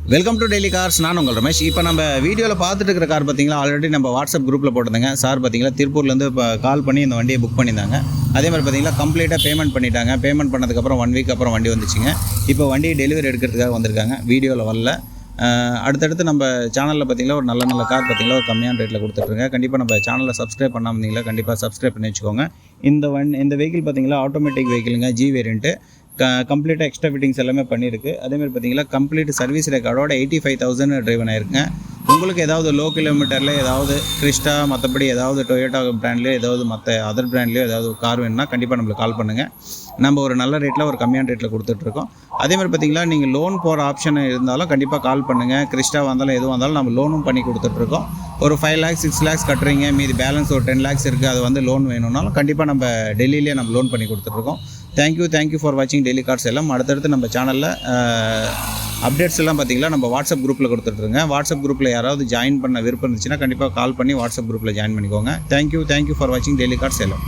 Welcome to daily cars. நான் உங்கள் ரமேஷ். இப்போ நம்ம வீடியோவில் பார்த்துட்டு இருக்கிற கார் பார்த்தீங்களா, ஆல்ரெடி நம்ம வாட்ஸ்அப் குரூப்பில் போட்டிருந்தாங்க. சார் பார்த்தீங்களா திருப்பூர்லேருந்து இப்போ கால் பண்ணி இந்த வண்டியை புக் பண்ணியிருந்தாங்க. அதே மாதிரி பார்த்தீங்களா கம்ப்ளீட்டாக பேமெண்ட் பண்ணிட்டாங்க. பேமெண்ட் பண்ணதுக்கப்புறம் 1 வீக் அப்புறம் வண்டி வந்துச்சுங்க. இப்போ வண்டியை டெலிவரி எடுக்கிறதுக்காக வந்திருக்காங்க. வீடியோவில் வரல. அடுத்தடுத்து நம்ம சேனலில் பார்த்தீங்களா ஒரு நல்ல கார் பார்த்தீங்களா ஒரு கம்மியான ரேட்டில் கொடுத்துட்ருங்க. கண்டிப்பாக நம்ம சேனலில் சப்ஸ்கிரைப் பண்ணாமல் இருந்தீங்களா கண்டிப்பாக சப்ஸ்கிரைப் பண்ணி வச்சுக்கோங்க. இந்த வெஹிக்கிள் பார்த்தீங்களா ஆட்டோமேட்டிக் வெஹிக்கிளுங்க, ஜி வேரியண்ட்டு. கம்ப்ளீட்டாக எக்ஸ்ட்ரா ஃபிட்டிங்ஸ் எல்லாமே பண்ணியிருக்கு. அதேமாதிரி பார்த்தீங்கன்னா கம்ப்ளீட் சர்வீஸ் ரெக்கார்டோட 85,000 டிரைவன் ஆயிருக்குங்க. உங்களுக்கு ஏதாவது லோ கிலோமீட்டரில் ஏதாவது கிறிஸ்டா மற்றபடி ஏதாவது டொயோட்டா பிராண்ட்லேயோ ஏதாவது மற்ற அதர் பிராண்ட்லேயோ ஏதாவது கார் வேணும்னா கண்டிப்பாக நம்மளுக்கு கால் பண்ணுங்கள். நம்ம ஒரு நல்ல ரேட்டில் ஒரு கம்மியான ரேட்டில் கொடுத்துட்ருக்கோம். அதேமாதிரி பார்த்தீங்கன்னா நீங்கள் லோன் போகிற ஆப்ஷன் இருந்தாலும் கண்டிப்பாக கால் பண்ணுங்கள். கிறிஸ்டா வந்தாலும் எதுவும் வந்தாலும் நம்ம லோனும் பண்ணி கொடுத்துட்ருக்கோம். ஒரு 5 lakhs 6 lakhs கட்டுறீங்க, மீதி பேலன்ஸ் ஒரு 10 lakhs இருக்குது, அது வந்து லோன் வேணும்னாலும் கண்டிப்பாக நம்ம டெல்லியிலே நம்ம லோன் பண்ணி கொடுத்துட்ருக்கோம். தேங்க்யூ ஃபார் வாட்சிங் டெய்லி கார்ஸ் எல்லாம். அடுத்தடுத்து நம்ம சேனலில் அப்டேட்ஸ் எல்லாம் பார்த்தீங்கன்னா நம்ம வாட்ஸ்அப் குரூப்பில் கொடுத்துட்ருங்க. வாட்ஸ்அப் குரூப்பில் யாராவது ஜாயின் பண்ண விருப்பம் இருந்துச்சுன்னா கண்டிப்பாக கால் பண்ணி வாட்ஸ்அப் குரூப்பில் ஜாயின் பண்ணிக்கோங்க. தேங்க்யூ ஃபார் வாட்சிங் டெய்லி கார்ஸ் எல்லாம்.